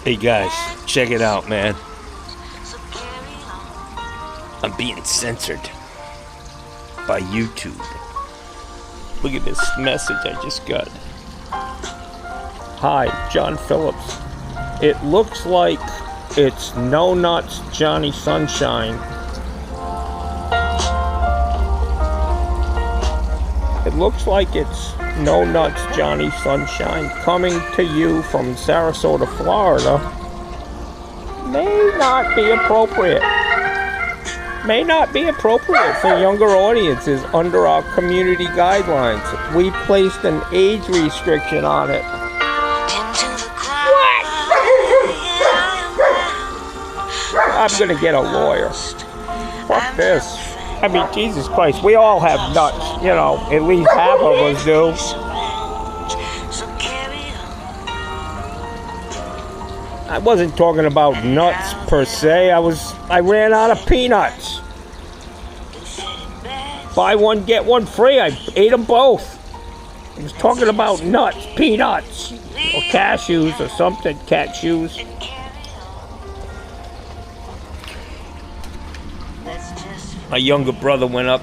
Hey guys, check it out, man. I'm being censored by YouTube. Look at this message I just got. Hi, John Phillips. It looks like it's No Nuts Johnny Sunshine. It looks like it's No Nuts Johnny Sunshine coming to you from Sarasota, Florida. May not be appropriate. May not be appropriate for younger audiences under our community guidelines. We placed an age restriction on it. What? I'm gonna get a lawyer. Fuck this. I mean, Jesus Christ, we all have nuts, you know, at least half of us do. I wasn't talking about nuts per se, I ran out of peanuts. Buy one, get one free, I ate them both. I was talking about nuts, peanuts, or cashews or something, cashews. My younger brother went up,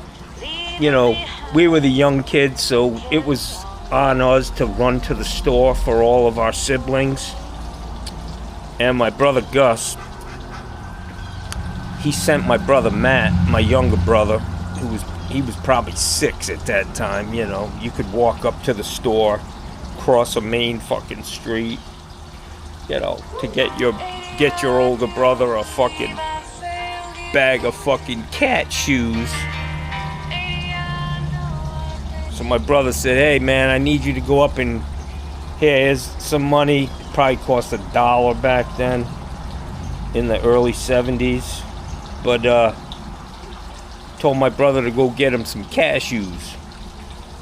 you know, we were the young kids, so it was on us to run to the store for all of our siblings. And my brother Gus, he sent my brother Matt, my younger brother, he was probably 6 at that time, you know. You could walk up to the store, cross a main fucking street, you know, to get your older brother a fucking bag of fucking cat shoes. So my brother said, hey man, I need you to go up and here's some money. It probably cost $1 back then in the early 70s, but told my brother to go get him some cashews.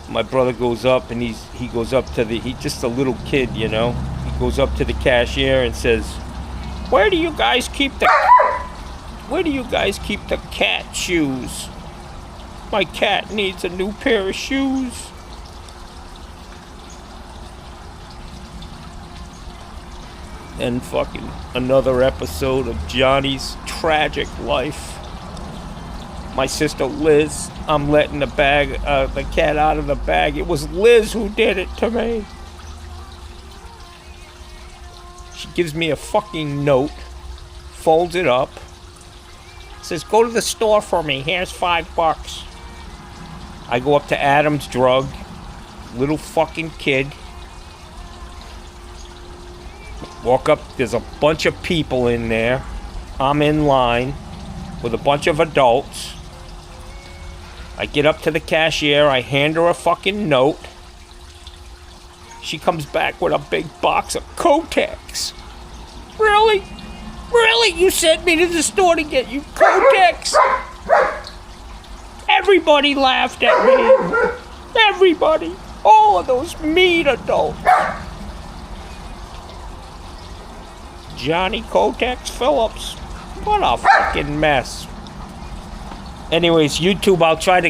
My brother goes up and he goes up to he's just a little kid, you know. He goes up to the cashier and says, where do you guys keep the cat shoes? My cat needs a new pair of shoes. And fucking another episode of Johnny's tragic life. My sister Liz, I'm letting the cat out of the bag. It was Liz who did it to me. She gives me a fucking note, folds it up, says, go to the store for me, here's $5. I go up to Adam's Drug, little fucking kid. Walk up, there's a bunch of people in there. I'm in line with a bunch of adults. I get up to the cashier, I hand her a fucking note. She comes back with a big box of Kotex. Really? Really? You sent me to the store to get you Kotex? Everybody laughed at me. Everybody. All of those mean adults. Johnny Kotex Phillips. What a fucking mess. Anyways, YouTube, I'll try to,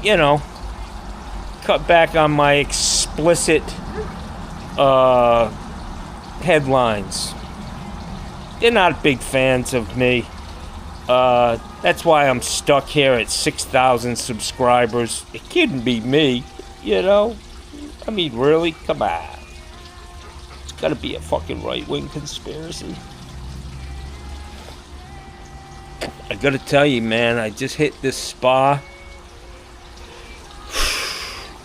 you know, cut back on my explicit headlines. They're not big fans of me. That's why I'm stuck here at 6,000 subscribers. It couldn't be me, you know? I mean, really? Come on. It's gotta be a fucking right-wing conspiracy. I gotta tell you, man, I just hit this spa.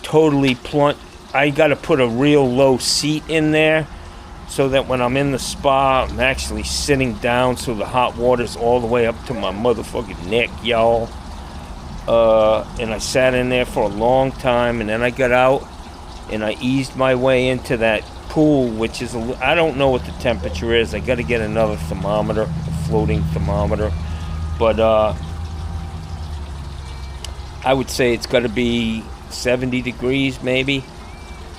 Totally plunged. I gotta put a real low seat in there so that when I'm in the spa, I'm actually sitting down so the hot water's all the way up to my motherfucking neck, y'all. And I sat in there for a long time, and then I got out and I eased my way into that pool, which is, I don't know what the temperature is. I gotta get another thermometer, a floating thermometer. But I would say it's gotta be 70 degrees maybe,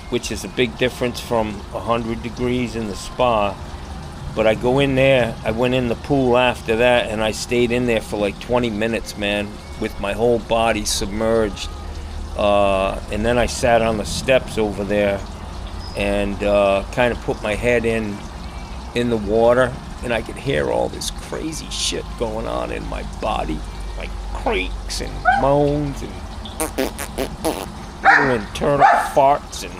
which is a big difference from 100 degrees in the spa. But I go in there, I went in the pool after that, and I stayed in there for like 20 minutes, man, with my whole body submerged. And then I sat on the steps over there and kind of put my head in in the water, and I could hear all this crazy shit going on in my body, like creaks and moans and little internal farts, and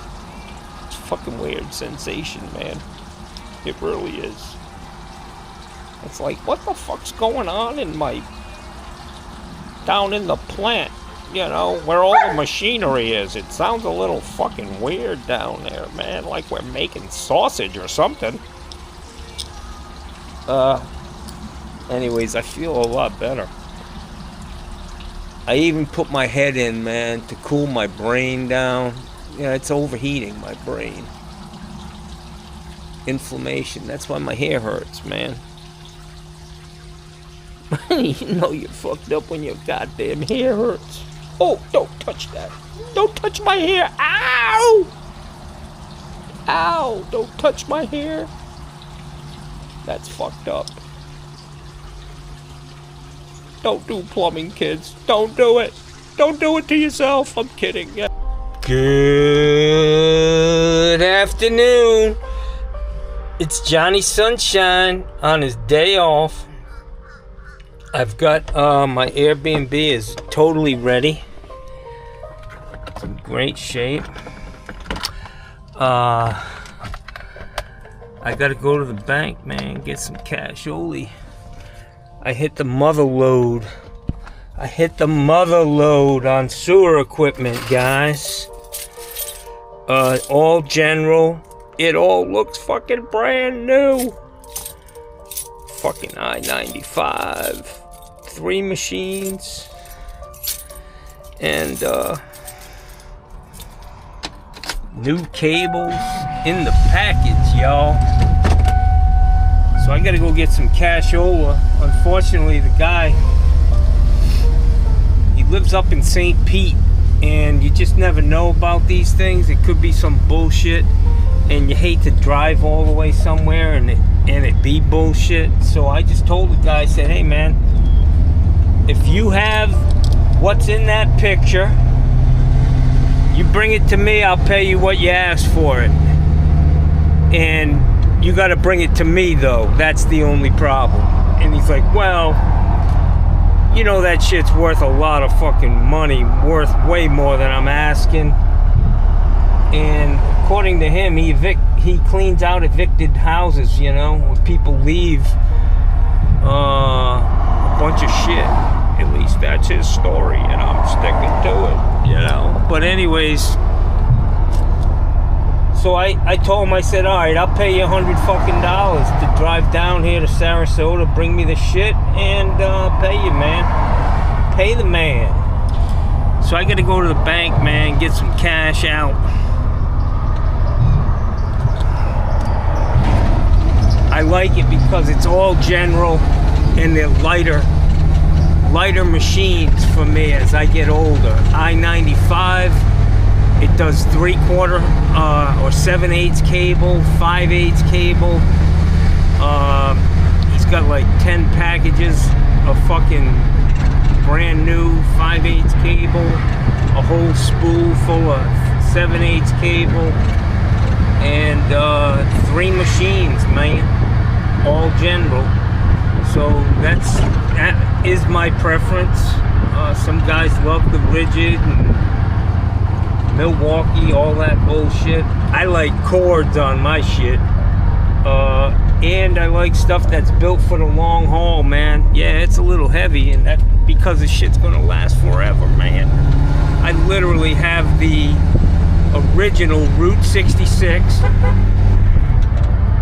it's a fucking weird sensation, man. It really is. It's like, what the fuck's going on in my, down in the plant, you know, where all the machinery is. It sounds a little fucking weird down there, man, like we're making sausage or something. Anyways, I feel a lot better. I even put my head in, man, to cool my brain down. Yeah, it's overheating my brain. Inflammation, that's why my hair hurts, man. You know you're fucked up when your goddamn hair hurts. Oh, don't touch that. Don't touch my hair. Ow! Ow, don't touch my hair. That's fucked up. Don't do plumbing, kids. Don't do it. Don't do it to yourself. I'm kidding. Yeah. Good afternoon. It's Johnny Sunshine on his day off. I've got my Airbnb is totally ready. It's in great shape. I gotta go to the bank, man, get some cashioli. I hit the mother load. I hit the mother load on sewer equipment, guys. All general. It all looks fucking brand new. Fucking I-95. 3 machines. And, new cables in the package, y'all. So I gotta go get some cashola. Unfortunately, the guy, he lives up in St. Pete, and you just never know about these things. It could be some bullshit, and you hate to drive all the way somewhere and it be bullshit. So I just told the guy, I said, hey man, if you have what's in that picture, you bring it to me, I'll pay you what you asked for it. And you gotta bring it to me though, that's the only problem. And he's like, well, you know that shit's worth a lot of fucking money, worth way more than I'm asking. And according to him, he cleans out evicted houses, you know, when people leave a bunch of shit. At least that's his story, and I'm sticking to it, you know. But anyways, so I told him, I said, all right, I'll pay you $100 fucking to drive down here to Sarasota, bring me the shit, and pay you, man. Pay the man. So I got to go to the bank, man, get some cash out. I like it because it's all general, and they're lighter machines for me as I get older. I-95, it does 3/4 or 7/8 cable, 5/8 cable. He's got like 10 packages of fucking brand new 5/8 cable, a whole spool full of 7/8 cable, and 3 machines, man, all general. So that is my preference. Some guys love the rigid and Milwaukee, all that bullshit. I like cords on my shit. And I like stuff that's built for the long haul, man. Yeah, it's a little heavy, and that because the shit's gonna last forever, man. I literally have the original Route 66.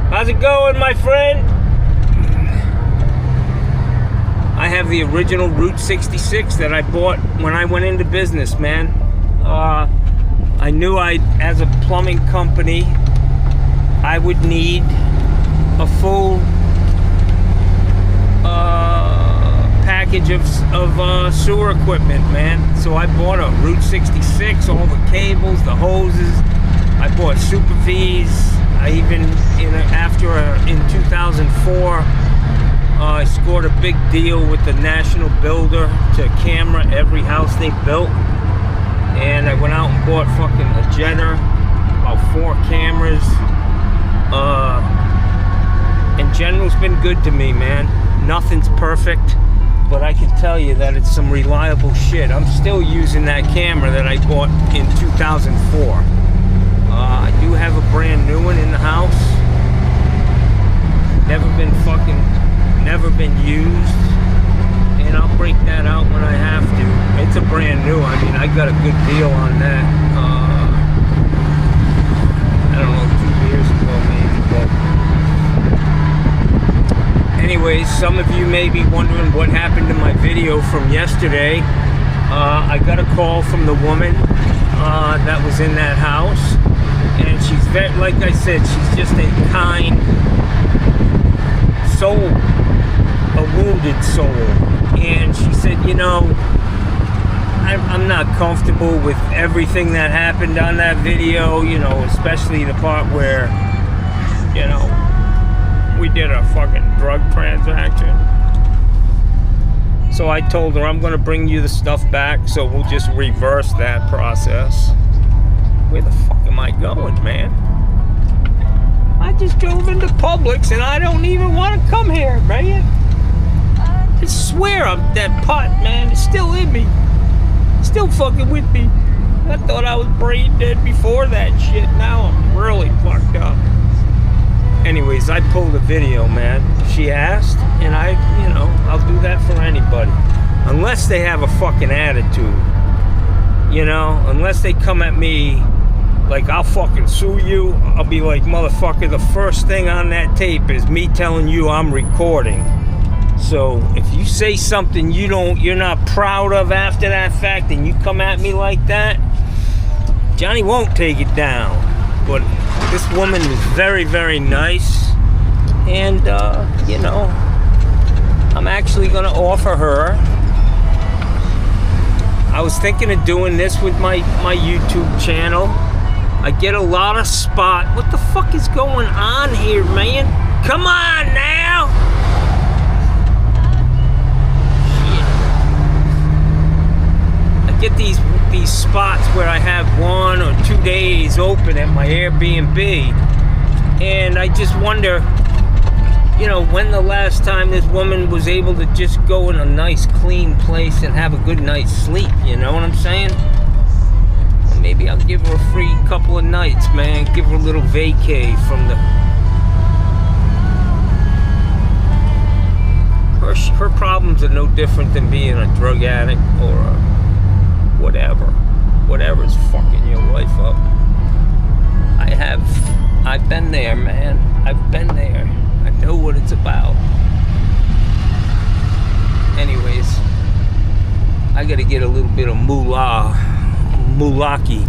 How's it going, my friend? I have the original Route 66 that I bought when I went into business, man. I knew as a plumbing company, I would need a full package of sewer equipment, man. So I bought a Route 66, all the cables, the hoses. I bought Super V's. I even, in 2004, I scored a big deal with the national builder to camera every house they built. And I went out and bought fucking a jetter, about 4 cameras, General's been good to me, man. Nothing's perfect, but I can tell you that it's some reliable shit. I'm still using that camera that I bought in 2004. I do have a brand new one in the house. Never been used. And I'll break that out when I have to. It's a brand new. I mean, I got a good deal on that. I don't know, 2 years ago maybe. But anyways, some of you may be wondering what happened to my video from yesterday. I got a call from the woman that was in that house. And she's very, like I said, she's just a kind soul, a wounded soul. And she said, you know, I'm not comfortable with everything that happened on that video, you know, especially the part where, you know, we did a fucking drug transaction. So I told her, I'm going to bring you the stuff back, so we'll just reverse that process. Where the fuck am I going, man? I just drove into Publix and I don't even want to come here, man. I swear that pot, man, is still in me. Still fucking with me. I thought I was brain dead before that shit. Now I'm really fucked up. Anyways, I pulled a video, man. She asked, and I'll do that for anybody. Unless they have a fucking attitude. You know, unless they come at me like, I'll fucking sue you. I'll be like, motherfucker, the first thing on that tape is me telling you I'm recording. So if you say something you're not proud of after that fact, and you come at me like that, Johnny won't take it down. But this woman is very, very nice, and you know, I'm actually gonna offer her. I was thinking of doing this with my YouTube channel. I get a lot of spot. What the fuck is going on here, man? Come on now! Get these spots where I have 1 or 2 days open at my Airbnb, and I just wonder, you know, when the last time this woman was able to just go in a nice clean place and have a good night's sleep, you know what I'm saying? And maybe I'll give her a free couple of nights, man. Give her a little vacay from the... Her problems are no different than being a drug addict or a whatever's fucking your life up. I've been there, man. I've been there. I know what it's about. Anyways, I gotta get a little bit of mulaki,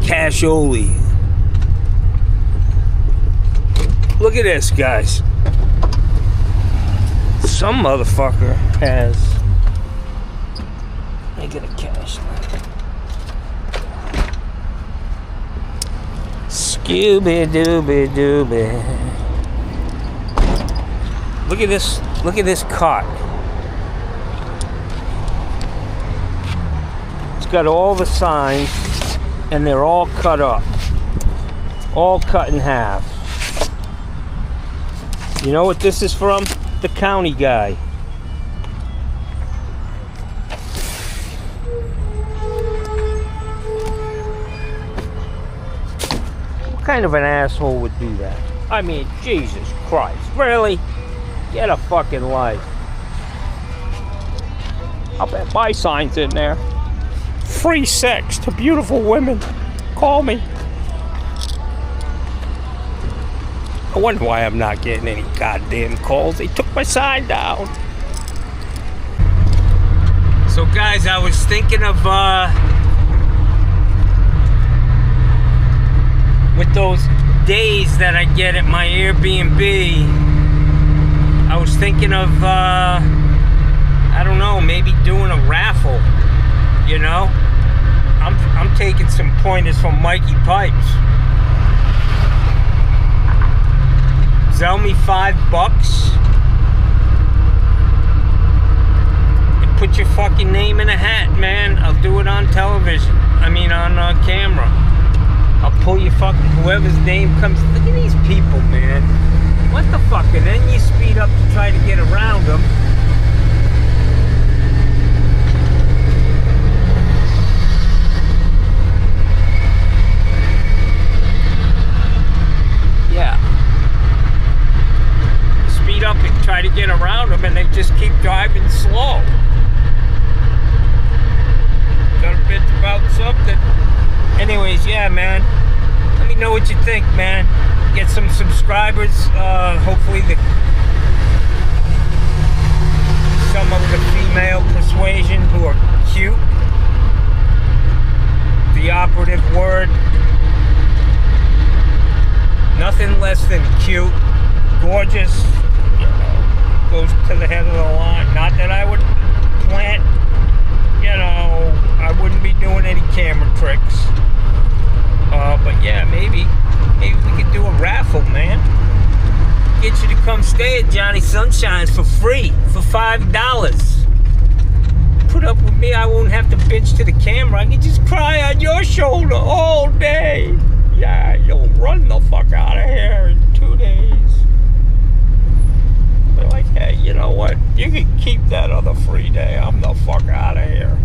cashioli. Look at this, guys. Some motherfucker has... I get a cash. Scooby Dooby Dooby. Look at this. Look at this cot. It's got all the signs, and they're all cut up, all cut in half. You know what this is from? The county guy. What kind of an asshole would do that? I mean, Jesus Christ, really? Get a fucking life. I'll bet my sign's in there. Free sex to beautiful women. Call me. I wonder why I'm not getting any goddamn calls. They took my sign down. So guys, I was thinking of with those days that I get at my Airbnb, I was thinking of I don't know, maybe doing a raffle, you know? I'm taking some pointers from Mikey Pipes. Sell me $5 and put your fucking name in a hat, man. I'll do it on television. I mean, on camera. I'll pull your fucking, whoever's name comes. Look at these people, man. What the fuck are they? up to try to get around them. Yeah. Speed up and try to get around them, and they just keep driving slow. Got a bitch about something. Anyways, yeah, man. Let me know what you think, man. Get some subscribers. Hopefully some of the female persuasion who are cute. The operative word. Nothing less than cute. Gorgeous. You know, goes to the head of the line. Not that I would plant, you know, I wouldn't be doing any camera tricks. But yeah, maybe we could do a raffle, man. Get you to come stay at Johnny Sunshine's for free, for $5. Put up with me, I won't have to bitch to the camera. I can just cry on your shoulder all day. Yeah, you'll run the fuck out of here in 2 days. They're like, hey, you know what? You can keep that other free day. I'm the fuck out of here.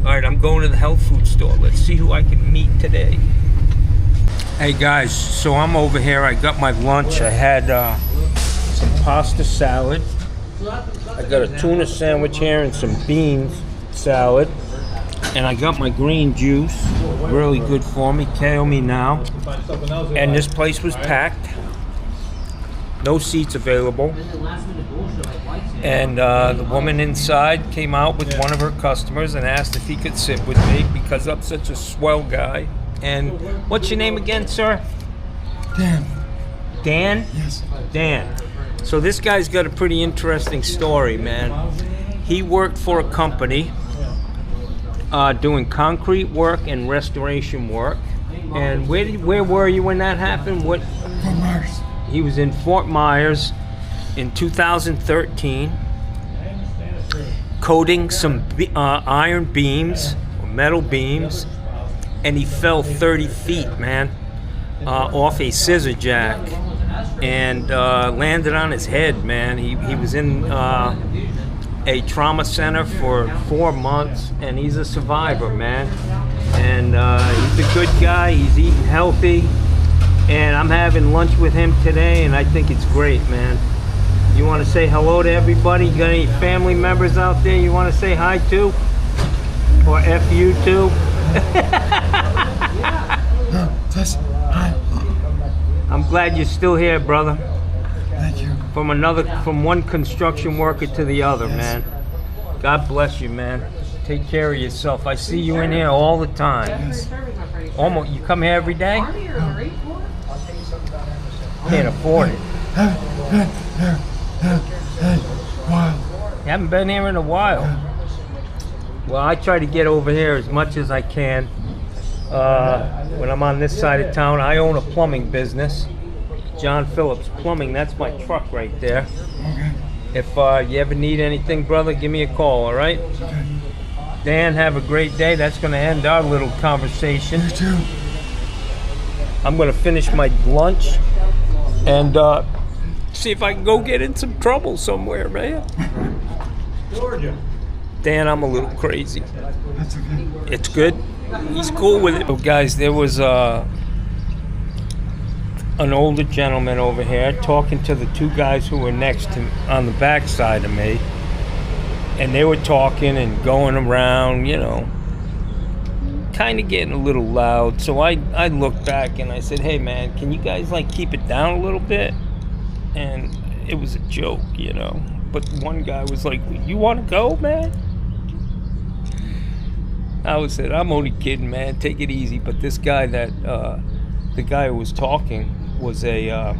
Alright, I'm going to the health food store. Let's see who I can meet today. Hey guys, so I'm over here. I got my lunch. I had some pasta salad. I got a tuna sandwich here and some beans salad. And I got my green juice. Really good for me. KO me now. And this place was packed. No seats available. And the woman inside came out with one of her customers and asked if he could sit with me because I'm such a swell guy. And what's your name again, sir? Dan. Dan? Yes. Dan. So this guy's got a pretty interesting story, man. He worked for a company doing concrete work and restoration work. And where were you when that happened? Fort Myers. He was in Fort Myers in 2013, coating some iron beams, or metal beams, and he fell 30 feet, man, off a scissor jack, and landed on his head, man. He was in a trauma center for 4 months, and he's a survivor, man. And he's a good guy. He's eating healthy. And I'm having lunch with him today, and I think it's great, man. You want to say hello to everybody? You got any family members out there you want to say hi to? Or F you to? Just hi. I'm glad you're still here, brother. Thank you. From one construction worker to the other, Yes. man. God bless you, man. Take care of yourself. I see you in here all the time. Yes. Almost. You come here every day? Can't afford it. Wow. You haven't been here in a while. Well, I try to get over here as much as I can. When I'm on this side of town, I own a plumbing business. John Phillips Plumbing, that's my truck right there. Okay. If you ever need anything, brother, give me a call, all right? Okay. Dan, have a great day. That's going to end our little conversation. You too. I'm going to finish my lunch and see if I can go get in some trouble somewhere, man. Georgia. Dan, I'm a little crazy. That's okay. It's good. He's cool with it. So guys, there was an older gentleman over here talking to the two guys who were next to on the back side of me. And they were talking and going around, you know, kind of getting a little loud. So I looked back and I said, hey man, can you guys like keep it down a little bit? And it was a joke, you know. But one guy was like, you want to go, man? I said, I'm only kidding, man. Take it easy. But this guy the guy who was talking was a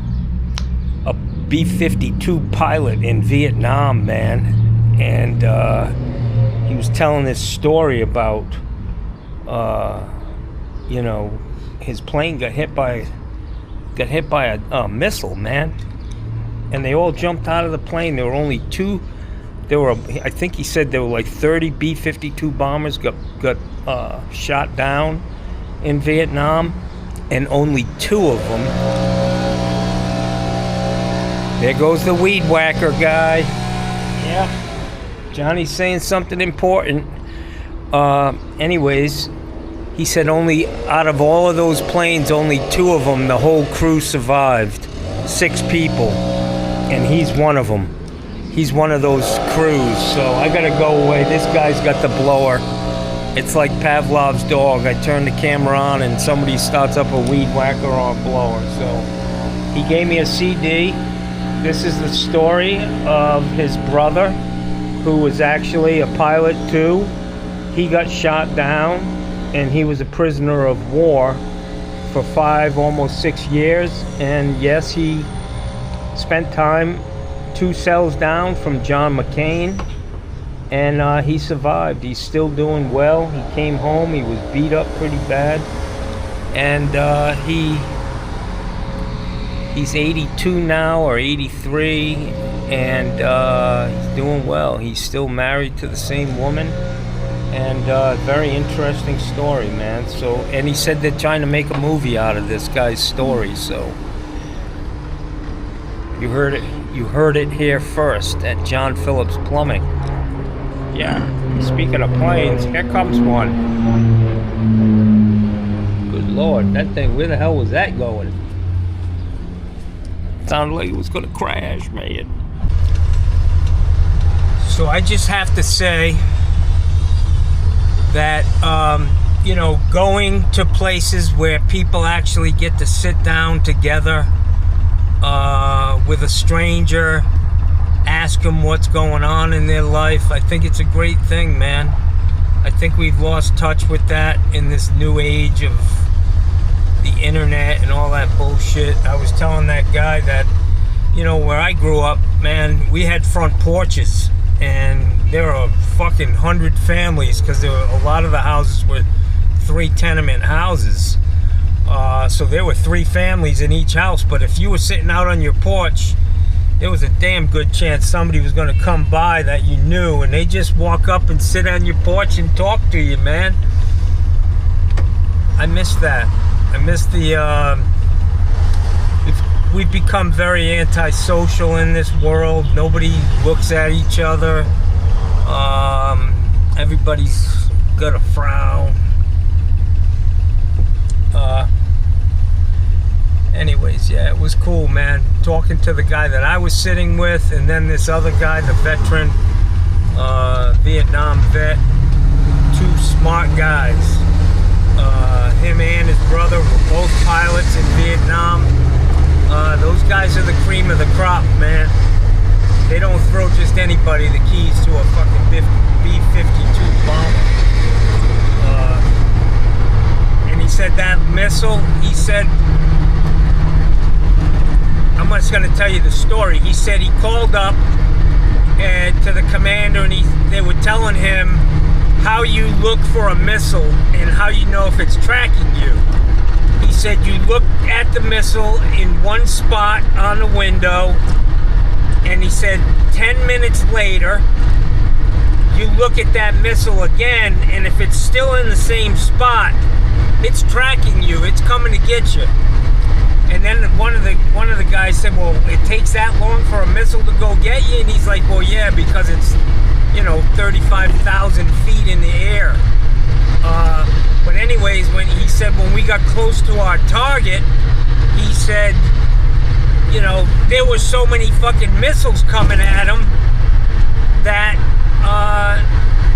B-52 pilot in Vietnam, man. And he was telling this story about, you know, his plane got hit by a missile, man. And they all jumped out of the plane. There were only two. I think he said there were like 30 B-52 bombers got shot down in Vietnam, and only 2 of them. There goes the weed whacker guy. Yeah. Johnny's saying something important. Anyways, he said only out of all of those planes, only 2 of them, the whole crew survived. 6 people. And he's one of them. He's one of those crews. So I gotta go away. This guy's got the blower. It's like Pavlov's dog. I turn the camera on and somebody starts up a weed whacker or a blower. So he gave me a CD. This is the story of his brother, who was actually a pilot too. He got shot down and he was a prisoner of war for 5, almost 6 years. And yes, he spent time 2 cells down from John McCain. And he survived. He's still doing well. He came home. He was beat up pretty bad. And he's 82 now, or 83. And he's doing well. He's still married to the same woman. And very interesting story, man. So, and he said they're trying to make a movie out of this guy's story. So you heard it here first at John Phillips Plumbing. Yeah, speaking of planes, here comes one. Good Lord, that thing, where the hell was that going? Sounded like it was gonna crash, man. So I just have to say that, you know, going to places where people actually get to sit down together with a stranger, ask them what's going on in their life. I think it's a great thing, man. I think we've lost touch with that in this new age of the internet and all that bullshit. I was telling that guy that, you know, where I grew up, man, we had front porches, and there were fucking 100 families, because there were a lot of the houses were 3 tenement houses. So there were 3 families in each house, but if you were sitting out on your porch, there was a damn good chance somebody was going to come by that you knew, and they just walk up and sit on your porch and talk to you, man. I miss that. I miss the, we've become very antisocial in this world. Nobody looks at each other. Everybody's got a frown. Anyways, yeah, it was cool, man. Talking to the guy that I was sitting with, and then this other guy, the veteran, Vietnam vet. 2 smart guys. Him and his brother were both pilots in Vietnam. Those guys are the cream of the crop, man. They don't throw just anybody the keys to a fucking B-52 bomber. And he said that missile, he said, I'm just going to tell you the story. He said he called up to the commander, and they were telling him how you look for a missile and how you know if it's tracking you. He said you look at the missile in one spot on the window, and he said 10 minutes later, you look at that missile again, and if it's still in the same spot, it's tracking you. It's coming to get you. And then one of the guys said, well, it takes that long for a missile to go get you? And he's like, well, yeah, because it's, you know, 35,000 feet in the air. But anyways, when he said when we got close to our target, he said, you know, there were so many fucking missiles coming at him that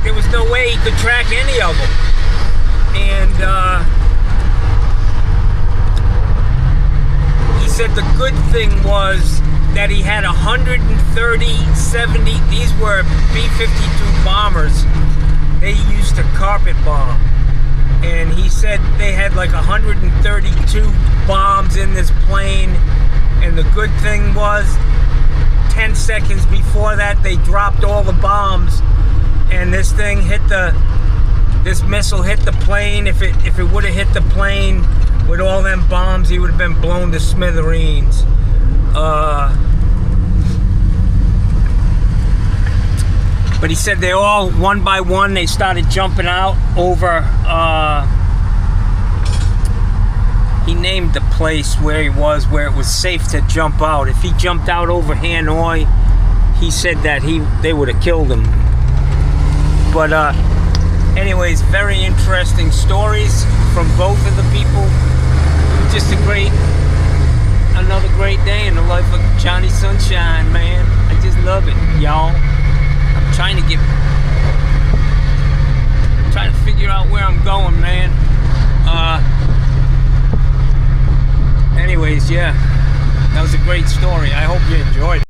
there was no way he could track any of them. And he said the good thing was that he had 170, these were B-52 bombers. They used to carpet bomb. And he said they had like 132 bombs in this plane. And the good thing was, 10 seconds before that, they dropped all the bombs. And this thing hit this missile hit the plane. If it would have hit the plane with all them bombs, he would have been blown to smithereens. But he said they all, one by one, they started jumping out over, he named the place where he was, where it was safe to jump out. If he jumped out over Hanoi, he said that they would have killed him. But anyways, very interesting stories from both of the people. Just another great day in the life of Johnny Sunshine, man. I just love it, y'all. I'm trying to figure out where I'm going, man. Anyways, yeah, that was a great story. I hope you enjoyed it.